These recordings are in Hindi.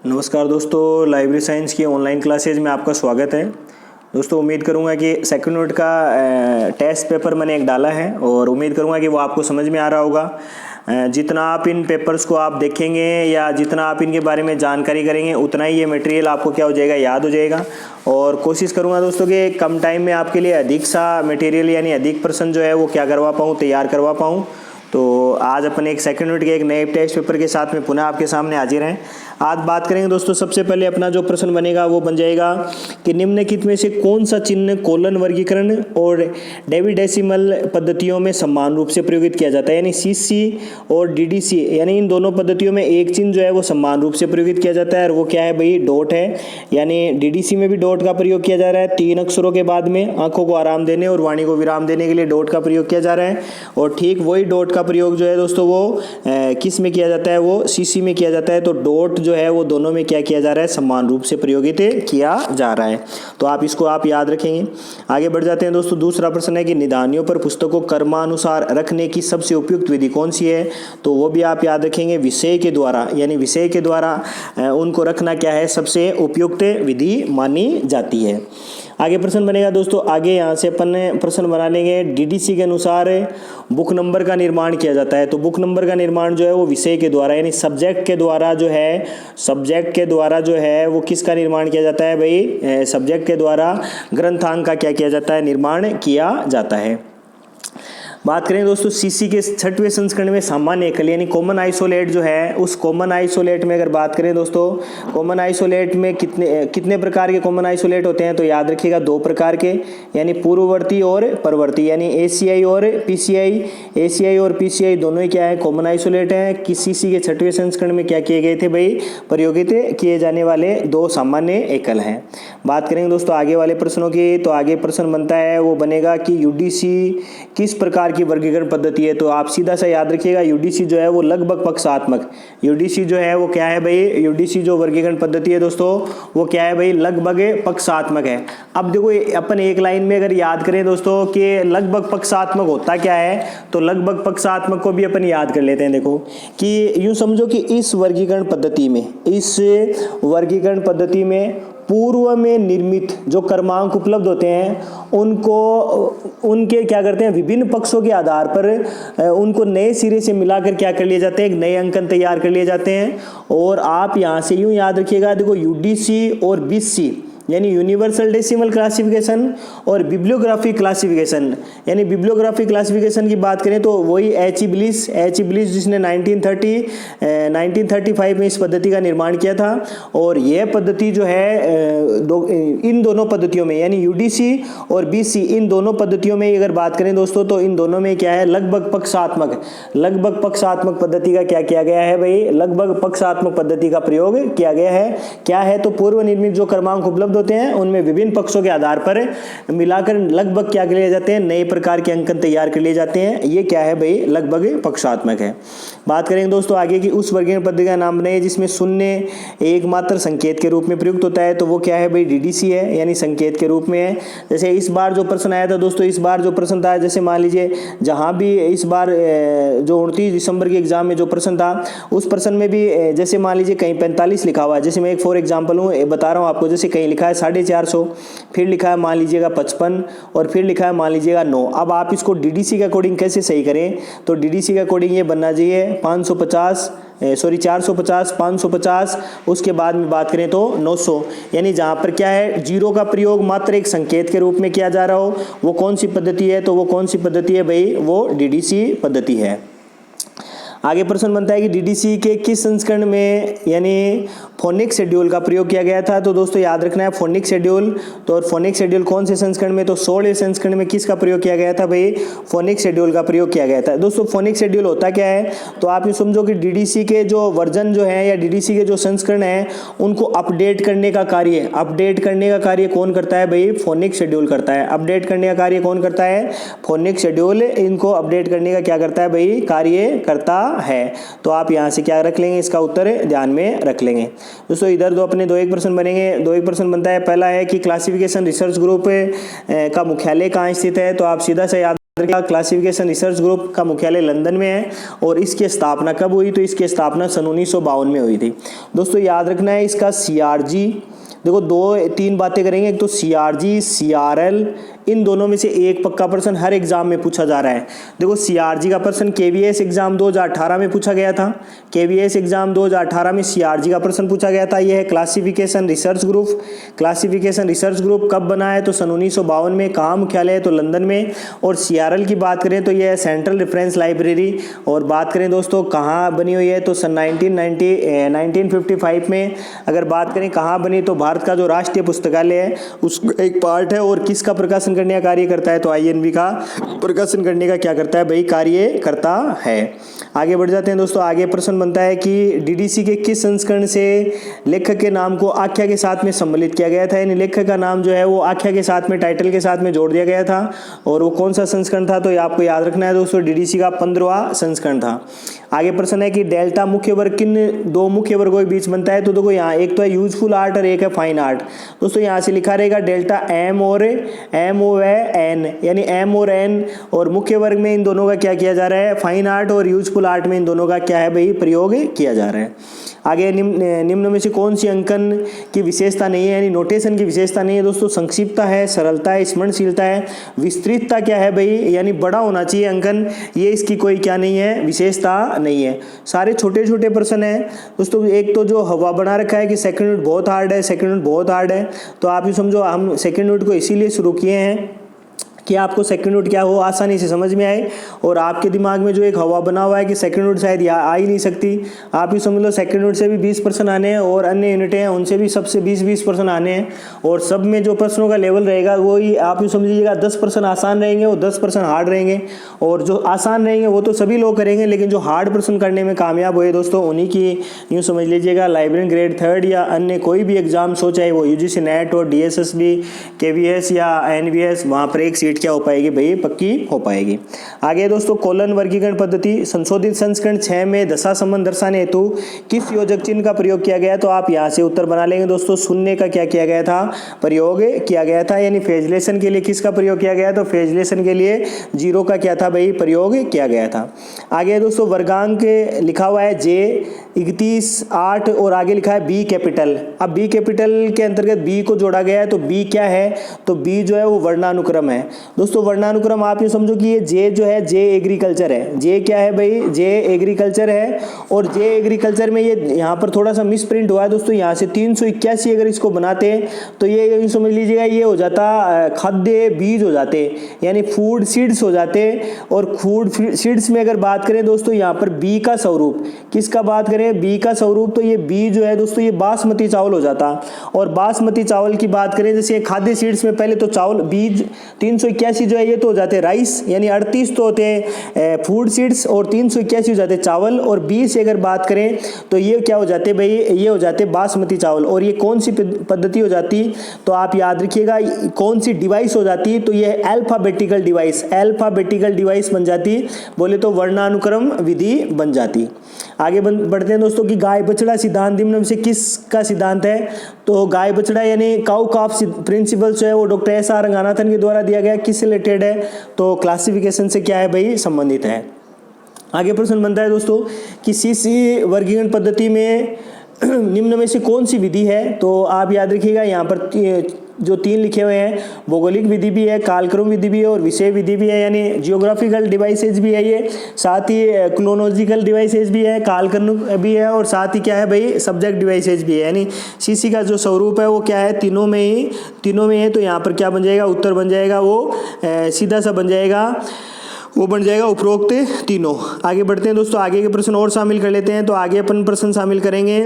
नमस्कार दोस्तों, लाइब्रेरी साइंस की ऑनलाइन क्लासेज में आपका स्वागत है। दोस्तों उम्मीद करूंगा कि सेकंड यूनिट का टेस्ट पेपर मैंने एक डाला है और उम्मीद करूंगा कि वो आपको समझ में आ रहा होगा। जितना आप इन पेपर्स को आप देखेंगे या जितना आप इनके बारे में जानकारी करेंगे उतना ही ये मटेरियल आपको क्या हो जाएगा, याद हो जाएगा। और कोशिश करूंगा दोस्तों कि कम टाइम में आपके लिए अधिक सा मटेरियल यानी अधिक प्रश्न जो है वो क्या करवा पाऊँ, तैयार करवा पाऊँ। तो आज अपन एक सेकंड यूनिट के एक नए टेस्ट पेपर के साथ में पुनः आपके सामने हाजिर हैं। आज बात करेंगे दोस्तों, सबसे पहले अपना जो प्रश्न बनेगा वो बन जाएगा कि निम्नलिखित में से कौन सा चिन्ह कोलन वर्गीकरण और डेसिमल पद्धतियों में समान रूप से प्रयोगित किया जाता है, यानी सीसी और डीडीसी, यानी इन दोनों पद्धतियों में एक चिन्ह जो है वो समान रूप से प्रयोगित किया जाता है और वो क्या है भाई, डॉट है। यानी डीडीसी में भी डॉट का प्रयोग किया जा रहा है, 3 अक्षरों के बाद में आंखों को आराम देने और वाणी को विराम देने के लिए डॉट का प्रयोग किया जा रहा है। और ठीक वही डॉट का प्रयोग जो है दोस्तों वो किस में किया जाता है, वो सीसी में किया जाता है। तो डॉट जो है वो दोनों में क्या किया जा रहा है, समान रूप से प्रयोगित किया जा रहा है। तो आप इसको आप याद रखेंगे। आगे बढ़ जाते हैं दोस्तों। दूसरा प्रश्न है कि निदानियों पर पुस्तकों क्रमानुसार रखने की सबसे उपयुक्त विधि कौन सी है, तो वो भी आप याद रखेंगे, विषय के द्वारा, यानी विषय के द्वारा उनको रखना क्या है, सबसे उपयुक्त विधि मानी जाती है। आगे प्रश्न बनेगा दोस्तों, आगे यहाँ से अपन प्रश्न बना लेंगे। डीडीसी के अनुसार बुक नंबर का निर्माण किया जाता है, तो बुक नंबर का निर्माण जो है वो विषय के द्वारा यानी सब्जेक्ट के द्वारा जो है वो किसका निर्माण किया जाता है भाई, सब्जेक्ट के द्वारा ग्रंथांग का क्या किया जाता है, निर्माण किया जाता है। बात करें दोस्तों सीसी के 6वें संस्करण में सामान्य एकल यानी कॉमन आइसोलेट जो है, उस कॉमन आइसोलेट में अगर बात करें दोस्तों, कॉमन आइसोलेट में कितने प्रकार के कॉमन आइसोलेट होते हैं, तो याद रखिएगा 2 प्रकार के, यानी पूर्ववर्ती और परवर्ती, यानी एसीआई और पीसीआई। एसीआई और पीसीआई दोनों ही क्या है, कॉमन आइसोलेट हैं। कि सीसी के 6वें संस्करण में क्या किए गए थे भाई, प्रयोगित किए जाने वाले 2 सामान्य एकल हैं। बात करेंगे दोस्तों आगे वाले प्रश्नों की, तो आगे प्रश्न बनता है वो बनेगा कि यूडीसी किस प्रकार की वर्गीकरण पद्धति है। तो आप सीधा सा याद रखिएगा, यूडीसी जो है वो लगभग पक्षात्मक, यूडीसी जो है वो क्या है भाई, यूडीसी जो वर्गीकरण पद्धति है दोस्तों वो क्या है भाई, लगभग पक्षात्मक है। अब देखो अपन एक लाइन में अगर याद करें दोस्तों कि लगभग पक्षात्मक होता क्या है, तो लगभग पक्षात्मक को भी अपन याद कर लेते हैं। देखो कि यूं समझो कि इस वर्गीकरण पद्धति में पूर्व में निर्मित जो क्रमांक उपलब्ध होते हैं उनके क्या करते हैं, विभिन्न पक्षों के आधार पर उनको नए सिरे से मिलाकर क्या कर लिए जाते हैं, एक नए अंकन तैयार कर लिए जाते हैं। और आप यहाँ से यूं याद रखिएगा, देखो यूडीसी और बीसी यानी यूनिवर्सल डेसिमल क्लासिफिकेशन और बिब्लियोग्राफी क्लासिफिकेशन, यानी बिब्लियोग्राफी क्लासिफिकेशन की बात करें तो वही एच ई ब्लिस जिसने 1935 में इस पद्धति का निर्माण किया था। और यह पद्धति जो है इन दोनों पद्धतियों में यानी यूडीसी और बीसी, इन दोनों पद्धतियों में अगर बात करें दोस्तों तो इन दोनों में क्या है, लगभग पक्षात्मक पद्धति का क्या किया गया है भाई, लगभग पक्षात्मक पद्धति का प्रयोग किया गया है। क्या है, तो पूर्व निर्मित जो क्रमांक उपलब्ध होते हैं उनमें विभिन्न पक्षों के आधार पर मिलाकर लगभग क्या कर लिए जाते हैं, नए प्रकार के अंकन तैयार कर लिए जाते हैं। ये क्या है भाई, लगभग पक्षात्मक है। बात करेंगे दोस्तों आगे की, उस वर्गीकरण पद्धति का नाम बनाइए जिसमें शून्य एकमात्र संकेत के रूप में प्रयुक्त होता है, तो वो क्या है भाई, डीडीसी है, यानी संकेत के रूप में है। जैसे इस बार जो प्रश्न आया था दोस्तों, इस बार जो प्रश्न था, जैसे मान लीजिए जहां भी इस बार जो 29 दिसंबर के एग्जाम में जो प्रश्न था, उस प्रश्न में भी जैसे मान लीजिए कहीं 45 लिखा हुआ है, जैसे मैं एक फॉर एग्जाम्पल बता रहा हूँ आपको, जैसे कहीं लिखा है 450, फिर लिखा है मान लीजिएगा 55 और फिर लिखा है मान लीजिएगा 9। अब आप इसको डीडीसी के अकॉर्डिंग कैसे सही करें, तो डीडीसी के अकॉर्डिंग ये बनना चाहिए 450, 550, उसके बाद में बात करें तो 900, यानी जहां पर क्या है, जीरो का प्रयोग मात्र एक संकेत के रूप में किया जा रहा हो, वो कौन सी पद्धति है, तो वो कौन सी पद्धति है भाई, वो डीडीसी पद्धति है। आगे प्रश्न बनता है कि डीडीसी के किस संस्करण में यानी फोनिक शेड्यूल का प्रयोग किया गया था, तो दोस्तों याद रखना है फोनिक शेड्यूल। तो फोनिक शेड्यूल कौन से संस्करण में, तो 16वें संस्करण में किसका प्रयोग किया गया था भाई, फोनिक शेड्यूल का प्रयोग किया गया था। दोस्तों फोनिक शेड्यूल होता क्या है, तो आप ये समझो कि डीडीसी के जो वर्जन जो है या डीडीसी के जो संस्करण है उनको अपडेट करने का कार्य कौन करता है भाई, फोनिक शेड्यूल करता है। अपडेट करने का कार्य कौन करता है, फोनिक शेड्यूल इनको अपडेट करने का क्या करता है भाई, कार्य करता है। तो आप यहाँ से क्या रख लेंगे, इसका उत्तर ध्यान में रख लेंगे। दोस्तों इधर दो एक प्रश्न बनेंगे, दो एक प्रश्न बनता है। पहला है कि क्लासिफिकेशन रिसर्च ग्रुप का मुख्यालय कहाँ स्थित है, तो आप सीधा से याद क्लासिफिकेशन रिसर्च ग्रुप का मुख्यालय लंदन में है और इसकी स्थापना कब हुई? तो इसकी स्थापना सन 1952 में हुई थी। दोस्तों याद रखना है इसका CRG, देखो 2-3 बातें करेंगे। एक तो CRG, CRL, इन दोनों में से एक पक्का प्रश्न हर एग्जाम में पूछा जा रहा है। देखो CRG का प्रश्न KVS एग्जाम 2018 में पूछा गया था। KVS एग्जाम 2018 में CRG का प्रश्न पूछा गया था। यह है classification research group. Classification research group कब बना है? तो सन 1952 में। कहाँ मुख्यालय है? तो लंदन में। और CRL की बात करें तो यह है सेंट्रल रेफरेंस लाइब्रेरी। और बात करें दोस्तों कहाँ बनी हुई है? तो सन 1955 में। अगर बात करें कहाँ बनी, तो भारत का जो राष्ट्रीय पुस्तकालय है उसका एक पार्ट है। और किसका प्रकाशन करने का कार्य करता है? तो INV का प्रकाशन करने का क्या करता है भाई? कार्य करता है। आगे बढ़ जाते हैं दोस्तों। आगे प्रश्न बनता है कि DDC के किस संस्करण से लेखक के नाम को आख्या के साथ में सम्मिलित किया गया था? यानी लेखक का नाम जो है वो आख्या के साथ में, टाइटल के साथ में जोड़ दिया गया था। और वो कौन सा संस्करण था? तो ये आपको याद रखना है दोस्तों, DDC का 15वां संस्करण था। आगे प्रश्न है कि डेल्टा मुख्य वर्ग किन 2 मुख्य वर्गों के बीच बनता है? तो देखो यहाँ एक तो है यूजफुल आर्ट और एक है फाइन आर्ट। दोस्तों यहाँ से लिखा रहेगा डेल्टा M और N, यानी M और N। और मुख्य वर्ग में इन दोनों का क्या किया जा रहा है? Fine art. और यूजफुल आर्ट में इन दोनों का क्या है भाई? प्रयोग किया जा रहा है। आगे निम्न में से कौन सी अंकन की विशेषता नहीं है, यानी नोटेशन की विशेषता नहीं है? दोस्तों संक्षिप्तता है, सरलता है, स्मरणशीलता है। विस्तृतता क्या है भाई? यानी बड़ा होना चाहिए अंकन, ये इसकी कोई क्या नहीं है? विशेषता नहीं है। सारे छोटे छोटे प्रश्न हैं दोस्तों। एक तो जो हवा बना रखा है कि सेकंड यूनिट बहुत हार्ड है, सेकंड यूनिट बहुत हार्ड है, तो आप ये समझो हम सेकंड यूनिट को इसीलिए शुरू किए हैं कि आपको सेकंड यूनिट क्या हो आसानी से समझ में आए। और आपके दिमाग में जो एक हवा बना हुआ है कि सेकंड यूनिट शायद आ ही नहीं सकती, आप ही समझ लो सेकंड यूनिट से भी 20% आने हैं और अन्य यूनिटें हैं उनसे भी सबसे 20% आने हैं। और सब में जो प्रश्नों का लेवल रहेगा वो ही आप ही समझ लीजिएगा 10% आसान रहेंगे और 10% हार्ड रहेंगे। और जो आसान रहेंगे वो तो सभी लोग करेंगे, लेकिन जो हार्ड प्रश्न करने में कामयाब हुए दोस्तों उन्हीं की यूँ समझ लीजिएगा लाइब्रेरियन ग्रेड 3 या अन्य कोई भी एग्जाम हो, चाहे वो UGC नेट और DSSB, KVS या NVS, वहाँ पर एक सीट क्या हो पाएगी भाई? पक्की हो पाएगी। आगे दोस्तों कोलन वर्गीकरण पद्धति संशोधित संस्करण 6 में दशा संबंध दर्शाने हेतु किस योजक चिन्ह का प्रयोग किया गया? तो आप यहाँ से उत्तर बना लेंगे दोस्तों। शून्य का क्या किया गया था? प्रयोग किया गया था। यानी फेजलेशन के लिए किसका प्रयोग किया गया? तो फेजलेशन के लिए 0 का क्या था भाई? प्रयोग किया गया था। आगे दोस्तों वर्गांक लिखा हुआ है J31, 8 और आगे लिखा है B कैपिटल। अब B कैपिटल के अंतर्गत B को जोड़ा गया है, तो B क्या है? तो B जो है वो वर्णानुक्रम है दोस्तों। वर्णानुक्रम आप ये समझो कि ये J जो है J एग्रीकल्चर है। J क्या है भाई? J एग्रीकल्चर है। और J एग्रीकल्चर में ये यहाँ पर थोड़ा सा मिस प्रिंट हुआ है दोस्तों। यहाँ से 381 अगर इसको बनाते हैं तो ये समझ लीजिएगा ये हो जाता खाद्य बीज हो जाते, यानी फूड सीड्स हो जाते। और फूड सीड्स में अगर बात करें दोस्तों यहाँ पर B का स्वरूप, किसका बात करें? B का स्वरूप, तो ये B जो है दोस्तों ये बासमती चावल हो जाता। और बासमती चावल की बात करें जैसे खाद्य सीड्स में पहले तो चावल बीज 381 जो है ये तो हो जाते राइस, यानी 38 तो होते हैं फूड सीड्स और 381 हो जाते चावल। और 20 से अगर बात करें तो ये क्या हो जाते भाई? ये हो जाते बासमती चावल। और ये कौन सी पद्धति हो जाती? तो आप याद रखिएगा कौन सी डिवाइस हो जाती? तो ये अल्फाबेटिकल डिवाइस, अल्फाबेटिकल डिवाइस बन जाती, बोले तो वर्णानुक्रम विधि बन जाती। आगे बढ़ते हैं दोस्तों कि गाय बछड़ा सिद्धांत निम्न में से किसका सिद्धांत है? तो गाय बछड़ा यानी काउ काफ प्रिंसिपल जो है वो डॉक्टर SR रंगानाथन के द्वारा दिया गया, किससे रिलेटेड है? तो क्लासिफिकेशन से क्या है भाई? संबंधित है। आगे प्रश्न बनता है दोस्तों कि CC वर्गीकरण पद्धति में निम्न में से कौन सी विधि है? तो आप याद रखिएगा यहाँ पर जो 3 लिखे हुए हैं, भौगोलिक विधि भी है, कालक्रम विधि भी है और विषय विधि भी है, यानी जियोग्राफिकल डिवाइसेज भी है ये, साथ ही क्रोनोलॉजिकल डिवाइसेज भी है, कालक्रम भी है और साथ ही क्या है भाई? सब्जेक्ट डिवाइसेज भी है। यानी CC का जो स्वरूप है वो क्या है? तीनों में है। तो यहाँ पर क्या बन जाएगा? उत्तर बन जाएगा वो सीधा सा बन जाएगा, वो बन जाएगा उपरोक्त तीनों। आगे बढ़ते हैं दोस्तों, आगे के प्रश्न और शामिल कर लेते हैं। तो आगे अपन प्रश्न शामिल करेंगे,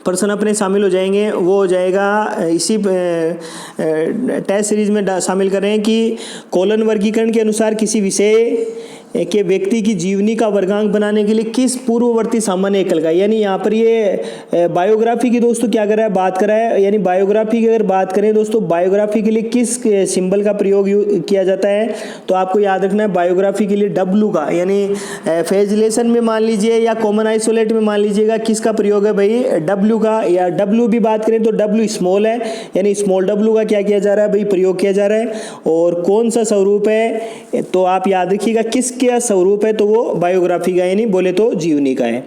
प्रश्न अपने शामिल हो जाएंगे, वो हो जाएगा इसी टेस्ट सीरीज में शामिल करें कि कोलन वर्गीकरण के अनुसार किसी विषय के व्यक्ति की जीवनी का वर्गांक बनाने के लिए किस पूर्ववर्ती सामान्य एकल का, यानी यहाँ पर ये बायोग्राफी की दोस्तों क्या कर रहा है, बात कर रहा है। यानी बायोग्राफी की अगर बात करें दोस्तों, बायोग्राफी के लिए किस सिंबल का प्रयोग किया जाता है, तो आपको याद रखना है बायोग्राफी के लिए डब्ल्यू का, यानी फेजिलेशन में मान लीजिए या कॉमन आइसोलेट में मान लीजिएगा किसका प्रयोग है भाई, डब्ल्यू का। या डब्ल्यू भी बात करें तो डब्ल्यू स्मॉल है, यानी स्मॉल डब्ल्यू का क्या किया जा रहा है भाई, प्रयोग किया जा रहा है। और कौन सा स्वरूप है, तो आप याद रखिएगा किसके स्वरूप है, तो वो बायोग्राफी का, यानी बोले तो जीवनी का है।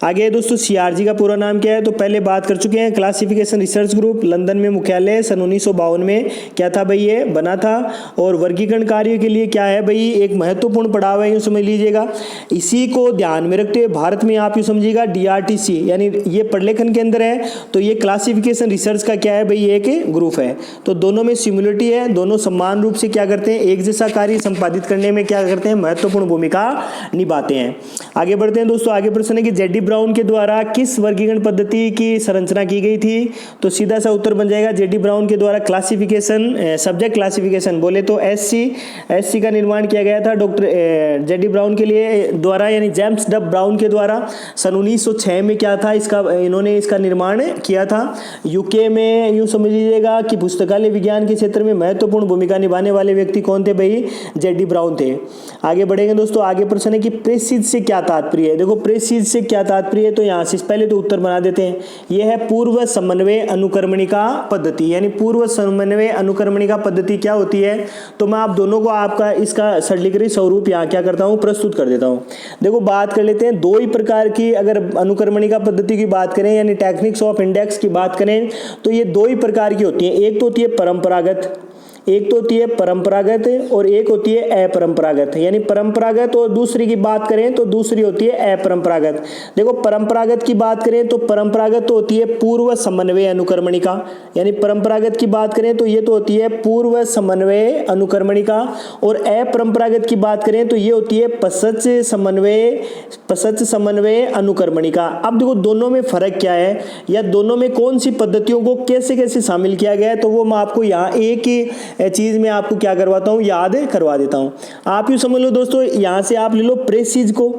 आगे दोस्तों सीआरजी का पूरा नाम क्या है, तो पहले बात कर चुके हैं। क्लासिफिकेशन रिसर्च ग्रुप, लंदन में मुख्यालय, सन 1952 में क्या था भाई, ये बना था। और वर्गीकरण कार्य के लिए क्या है भाई, एक महत्वपूर्ण पड़ाव है, यूं समझ लीजिएगा। इसी को ध्यान में रखते हुए भारत में आप यूं समझिएगा डीआरटीसी, यानी ये प्रलेखन के अंदर है, तो ये क्लासिफिकेशन रिसर्च का क्या है भाई, एक ग्रुप है। तो दोनों में सिमिलरिटी है, दोनों समान रूप से क्या करते हैं, एक जैसा कार्य संपादित करने में क्या करते हैं, महत्वपूर्ण भूमिका निभाते हैं। आगे बढ़ते हैं दोस्तों। आगे प्रश्न है कि जेडी ब्राउन के द्वारा किस वर्गीकरण पद्धति की संरचना की गई थी, तो सीधा सा उत्तर बन जाएगा जेडी ब्राउन के द्वारा क्लासिफिकेशन, सब्जेक्ट क्लासिफिकेशन बोले तो एससी का निर्माण किया गया था डॉक्टर जेडी ब्राउन के लिए द्वारा, यानी जेम्स डब ब्राउन के द्वारा सन 1906 में क्या था, इन्होंने इसका निर्माण किया था। यूके में यूं समझ लीजिएगा कि पुस्तकालय विज्ञान के क्षेत्र में महत्वपूर्ण भूमिका निभाने वाले व्यक्ति कौन थे भाई, जेडी ब्राउन थे। आगे बढ़ेंगे दोस्तों। आगे प्रश्न है कि प्रेसिज से क्या तात्पर्य है। देखो प्रेसिज से क्या तात्पर्य है, तो यहाँ से पहले तो उत्तर बना देते हैं। यह है पूर्व समन्वय अनुक्रमणिका पद्धति, यानी पूर्व समन्वय अनुक्रमणिका पद्धति क्या होती है, तो मैं आप दोनों को आपका इसका सरलीकृत स्वरूप यहाँ क्या करता हूँ, प्रस्तुत कर देता हूँ। देखो बात कर लेते हैं दो ही प्रकार की, अगर अनुक्रमणिका पद्धति की बात करें यानी टेक्निक्स ऑफ इंडेक्स की बात करें, तो ये दो ही प्रकार की होती है। एक तो होती है परंपरागत, एक तो होती है परंपरागत और एक होती है अपरंपरागत, यानी परंपरागत, और दूसरी की बात करें तो दूसरी होती है अपरंपरागत। देखो परंपरागत की बात करें तो परंपरागत तो होती है पूर्व समन्वय अनुक्रमणिका, यानी परंपरागत की बात करें तो ये तो होती है पूर्व समन्वय अनुक्रमणिका, और अपरंपरागत की बात करें तो ये होती है पश्च समन्वय अनुक्रमणिका। अब देखो दोनों में फर्क क्या है या दोनों में कौन सी पद्धतियों को कैसे कैसे शामिल किया गया है, तो वो मैं आपको यहाँ एक ही चीज में आपको क्या करवाता हूं, याद करवा देता हूं। आप यूं समझ लो दोस्तों, यहां से आप ले लो प्रेसिज को,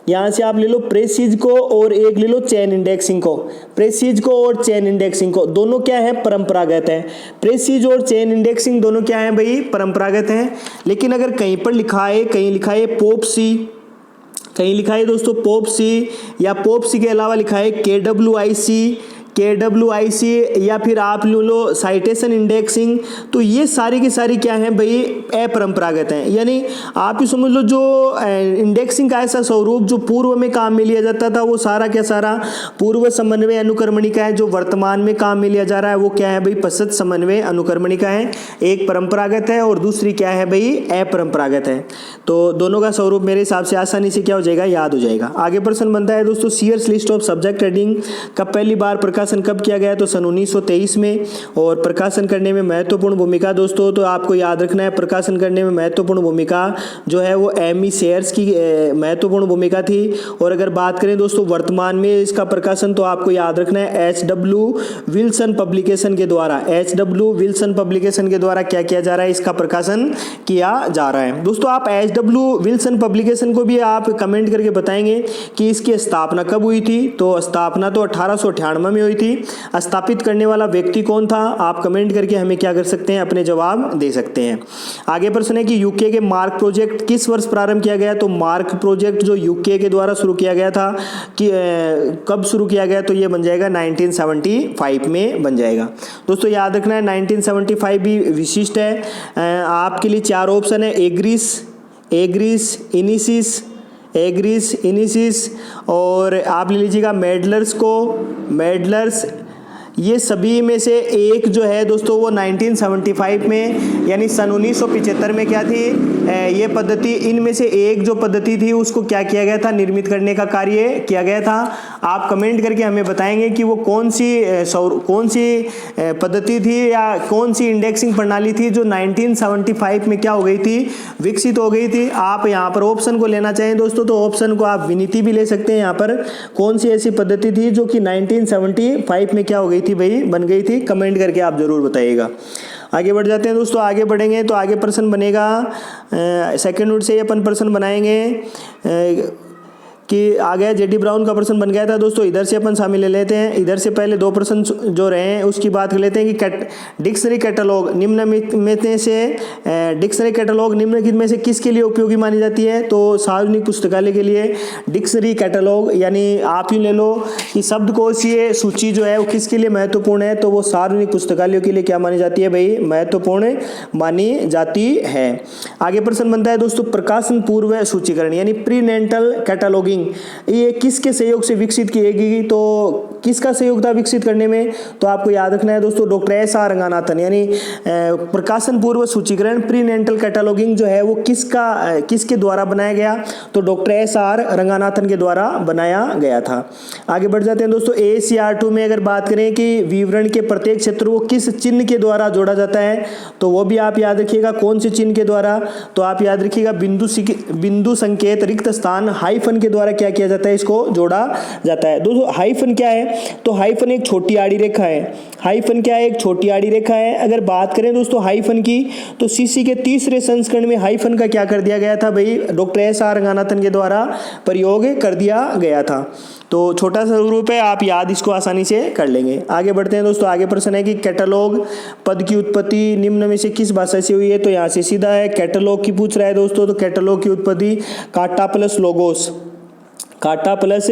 यहां से आप ले लो प्रेसिज को, और एक ले लो चेन इंडेक्सिंग को। प्रेसिज को और चेन इंडेक्सिंग को दोनों क्या है, परंपरागत है। प्रेसिज और चेन इंडेक्सिंग दोनों क्या है भाई, परंपरागत हैं। लेकिन अगर कहीं पर लिखा है, कहीं लिखा है पोपसी, कहीं लिखा है दोस्तों पोपसी, या पोपसी के अलावा लिखा है KWIC, या फिर आप लो साइटेशन इंडेक्सिंग, तो ये सारी की सारी क्या है भाई, अपरंपरागत हैं। यानी आप ही समझ लो जो इंडेक्सिंग का ऐसा स्वरूप जो पूर्व में काम में लिया जाता था, वो सारा क्या सारा पूर्व समन्वय अनुक्रमणिका है। जो वर्तमान में काम में लिया जा रहा है वो क्या है भाई, पश्चात समन्वय अनुक्रमणिका है। एक परंपरागत है और दूसरी क्या है भाई, अपरंपरागत है। तो दोनों का स्वरूप मेरे हिसाब से आसानी से क्या हो जाएगा, याद हो जाएगा। आगे प्रश्न बनता है दोस्तों, Sears list of subject heading का पहली बार प्रकाशन कब किया गया, तो सन 1923 में। और प्रकाशन करने में महत्वपूर्ण भूमिका दोस्तों, तो आपको याद रखना है प्रकाशन करने में महत्वपूर्ण भूमिका जो है वो एमी सेयर्स की महत्वपूर्ण भूमिका थी। और अगर बात करें दोस्तों वर्तमान में इसका प्रकाशन, तो आपको याद रखना है HW विल्सन पब्लिकेशन के द्वारा, HW विल्सन पब्लिकेशन के द्वारा क्या किया जा रहा है, इसका प्रकाशन किया जा रहा है। दोस्तों आप HW विल्सन पब्लिकेशन को भी आप कमेंट करके बताएंगे कि इसकी स्थापना कब हुई थी, तो स्थापना तो 1898 में हुई थी। स्थापित करने वाला व्यक्ति कौन था, आप कमेंट करके हमें क्या कर सकते हैं, अपने जवाब दे सकते हैं। आगे प्रश्न है कि यूके के मार्क प्रोजेक्ट किस वर्ष प्रारंभ किया गया, तो मार्क प्रोजेक्ट जो यूके के द्वारा शुरू किया गया था कि कब शुरू किया गया, तो ये बन जाएगा 1975 में बन जाएगा। दोस्तों याद रखना है 1975 भी विशिष्ट है। आपके लिए 4 ऑप्शन है, एग्रीस, इनिसिस, और आप ले लीजिएगा मेडलर्स। ये सभी में से एक जो है दोस्तों वो 1975 में यानी सन 1975 में क्या थी ये पद्धति, इनमें से एक जो पद्धति थी उसको क्या किया गया था, निर्मित करने का कार्य किया गया था। आप कमेंट करके हमें बताएंगे कि वो कौन सी पद्धति थी या कौन सी इंडेक्सिंग प्रणाली थी जो 1975 में क्या हो गई थी, विकसित हो गई थी। आप यहाँ पर ऑप्शन को लेना चाहें दोस्तों तो ऑप्शन को आप विनीति भी ले सकते हैं। यहाँ पर कौन सी ऐसी पद्धति थी जो कि 1975 में क्या हो गई थी भाई, बन गई थी? कमेंट करके आप ज़रूर बताइएगा। आगे बढ़ जाते हैं दोस्तों। आगे बढ़ेंगे तो आगे प्रश्न बनेगा सेकंड यूनिट से अपन प्रश्न बनाएंगे कि आ गया जेडी ब्राउन का प्रश्न बन गया था दोस्तों। इधर से अपन शामिल ले लेते हैं। इधर से पहले 2 प्रश्न जो रहे हैं उसकी बात कर लेते हैं कि डिक्शनरी कैटलॉग निम्नलिखित में से डिक्शनरी कैटलॉग निम्नलिखित में से किसके लिए उपयोगी मानी जाती है? तो सार्वजनिक पुस्तकालय के लिए डिक्शनरी कैटलॉग, यानी आप यूँ ले लो कि शब्दकोशीय सूची जो है वो किसके लिए महत्वपूर्ण है? तो वो सार्वजनिक पुस्तकालयों के लिए क्या मानी जाती है भाई? महत्वपूर्ण मानी जाती है। आगे प्रश्न बनता है दोस्तों प्रकाशन पूर्व सूचीकरण यानी प्रीनेंटल कैटलॉगिंग, ये किसके सहयोग से विकसित की गई? तो किसका सहयोग था विकसित करने में? तो आपको याद रखना है दोस्तों डॉक्टर एस.आर. रंगानाथन, यानी प्रकाशन पूर्व सूचीकरण प्रीनेंटल कैटलॉगिंग जो है वो किसके द्वारा बनाया गया? तो डॉक्टर एस.आर. रंगानाथन के द्वारा बनाया गया था। आगे बढ़ जाते हैं दोस्तों। AACR 2 में अगर बात करें कि विवरण के प्रत्येक क्षेत्र को किस चिन्ह के द्वारा जोड़ा जाता है, तो वो भी आप याद रखिएगा। कौन से चिन्ह के द्वारा? तो आप याद रखिएगा बिंदु संकेत रिक्त स्थान हाइफन के द्वारा क्या किया जाता है? इसको जोड़ा जाता है। दोस्तों हाइफन क्या है? तो हाइफन एक छोटी आड़ी रेखा है। हाइफन क्या है? एक छोटी आड़ी रेखा है। अगर बात करें दोस्तों हाइफन की, तो सीसी के तीसरे संस्करण में हाइफन का क्या कर दिया गया था भाई? Doctor SR. रंगानाथन के द्वारा प्रयोग कर दिया गया था। तो छोटा सा रूप है, आप याद इसको आसानी से कर लेंगे। आगे बढ़ते हैं दोस्तों। आगे प्रश्न है कि कैटलॉग पद की उत्पत्ति निम्न में से किस भाषा से हुई है? तो यहाँ से सीधा है कैटलॉग की पूछ रहा है दोस्तों। तो कैटलॉग की उत्पत्ति काटा प्लस लोगोस, काटा प्लस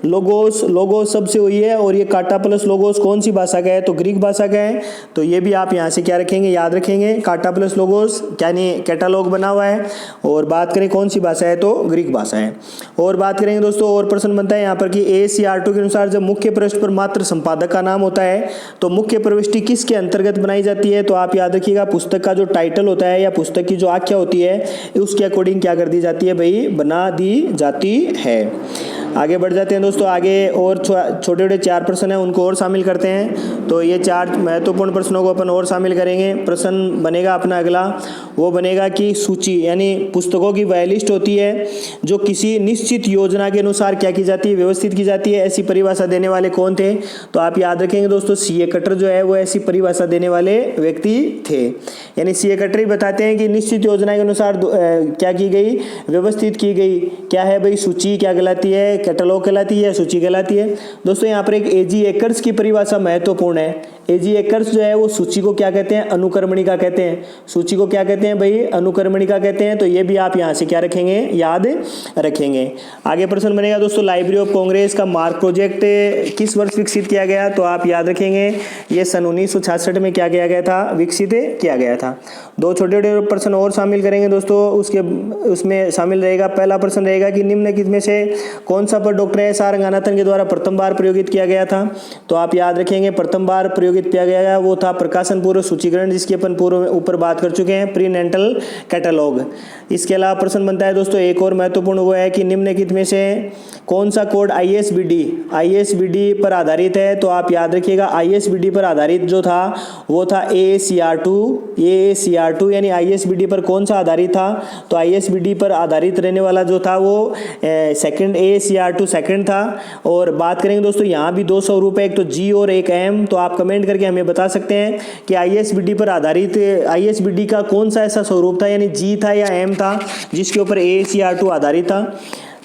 लोगोस, लोगोस सबसे हुई है। और ये काटा प्लस लोगोस कौन सी भाषा का है? तो ग्रीक भाषा का है। तो ये भी आप यहाँ से क्या रखेंगे? याद रखेंगे। काटा प्लस लोगोस यानी कैटालॉग बना हुआ है। और बात करें कौन सी भाषा है? तो ग्रीक भाषा है। और बात करेंगे दोस्तों, और प्रश्न बनता है यहाँ पर कि AACR 2 के अनुसार जब मुख्य पृष्ठ पर मात्र संपादक का नाम होता है तो मुख्य प्रविष्टि किसके अंतर्गत बनाई जाती है? तो आप याद रखिएगा पुस्तक का जो टाइटल होता है या पुस्तक की जो आख्या होती है उसके अकॉर्डिंग क्या कर दी जाती है भाई? बना दी जाती है। आगे बढ़ जाते हैं दोस्तों। आगे और छोटे छोटे 4 प्रश्न हैं, उनको और शामिल करते हैं। तो ये 4 महत्वपूर्ण प्रश्नों को अपन और शामिल करेंगे। प्रश्न बनेगा अपना अगला, वो बनेगा कि सूची यानी पुस्तकों की वह लिस्ट होती है जो किसी निश्चित योजना के अनुसार क्या की जाती है? व्यवस्थित की जाती है। ऐसी परिभाषा देने वाले कौन थे? तो आप याद रखेंगे दोस्तों C.A. कटर जो है वो ऐसी परिभाषा देने वाले व्यक्ति थे। यानी C.A. कटर ही बताते हैं कि निश्चित योजना के अनुसार क्या की गई? व्यवस्थित की गई। क्या है भाई? सूची क्या कहलाती है? कैटलॉग कहलाती है, सूची कहलाती है। दोस्तों यहाँ पर एक A.G. एकर्स की परिभाषा महत्वपूर्ण है। A.G. एकर्स जो है वो सूची को क्या कहते हैं? अनुक्रमणिका कहते हैं। सूची को क्या कहते हैं भाई? अनुक्रमणिका कहते हैं। तो ये भी आप यहाँ से क्या रखेंगे? याद रखेंगे। आगे प्रश्न बनेगा दोस्तों लाइब्रेरी ऑफ कांग्रेस का मार्क प्रोजेक्ट किस वर्ष विकसित किया गया? तो आप याद रखेंगे ये सन 1966 में क्या किया गया था? विकसित किया गया था। 2 छोटे छोटे प्रश्न और शामिल करेंगे दोस्तों। उसमें शामिल रहेगा, पहला प्रश्न रहेगा कि निम्नलिखित में से कौन सा पद डॉक्टर एस.आर. रंगानाथन के द्वारा प्रथम बार प्रयोगित किया गया था? तो आप याद रखेंगे प्रथम बार प्रयोगित किया गया वो था प्रकाशन पूर्व सूचीकरण, जिसकी अपन पूर्व ऊपर बात कर चुके हैं, प्रीनेंटल कैटलॉग। इसके अलावा प्रश्न बनता है दोस्तों एक और महत्वपूर्ण वो है कि निम्नलिखित में से कौन सा कोड ISBD पर आधारित है? तो आप याद रखिएगा ISBD पर आधारित जो था वो था AACR 2 यानी ISBD पर कौन सा आधारित था? तो ISBD पर आधारित रहने वाला जो था वो सेकंड AACR 2 सेकंड था। और बात करेंगे दोस्तों यहाँ भी 2 स्वरूप है, एक तो G और एक M। तो आप कमेंट करके हमें बता सकते हैं कि ISBD पर आधारित ISBD का कौन सा ऐसा स्वरूप था, यानी G था या M था जिसके ऊपर AACR 2 आधारित था।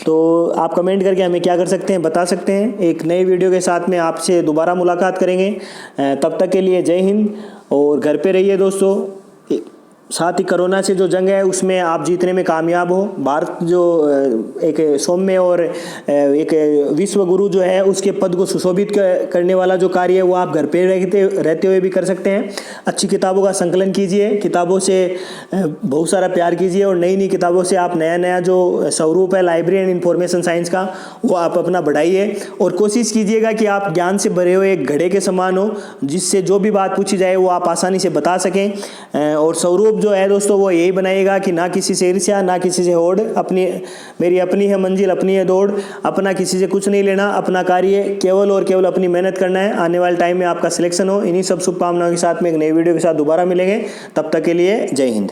तो आप कमेंट करके हमें क्या कर सकते हैं? बता सकते हैं। एक नई वीडियो के साथ में आपसे दोबारा मुलाकात करेंगे। तब तक के लिए जय हिंद और घर पे रहिए दोस्तों। साथ ही कोरोना से जो जंग है उसमें आप जीतने में कामयाब हो। भारत जो एक सौम्य और एक विश्व गुरु जो है उसके पद को सुशोभित करने वाला जो कार्य है वो आप घर पे रहते हुए भी कर सकते हैं। अच्छी किताबों का संकलन कीजिए, किताबों से बहुत सारा प्यार कीजिए और नई नई किताबों से आप नया जो स्वरूप है लाइब्रेरी एंड इंफॉर्मेशन साइंस का वो आप अपना बढ़ाइए। और कोशिश कीजिएगा कि आप ज्ञान से भरे हुए एक घड़े के समान हो, जिससे जो भी बात पूछी जाए वो आप आसानी से बता सकें। और स्वरूप जो है दोस्तों वो यही बनाइएगा कि ना किसी से ईर्ष्या, ना किसी से होड़, मेरी अपनी है मंजिल, अपनी है दौड़, अपना किसी से कुछ नहीं लेना, अपना कार्य केवल और केवल अपनी मेहनत करना है। आने वाले टाइम में आपका सिलेक्शन हो। इन्हीं सब शुभकामनाओं के साथ में एक नई वीडियो के साथ दोबारा मिलेंगे। तब तक के लिए जय हिंद।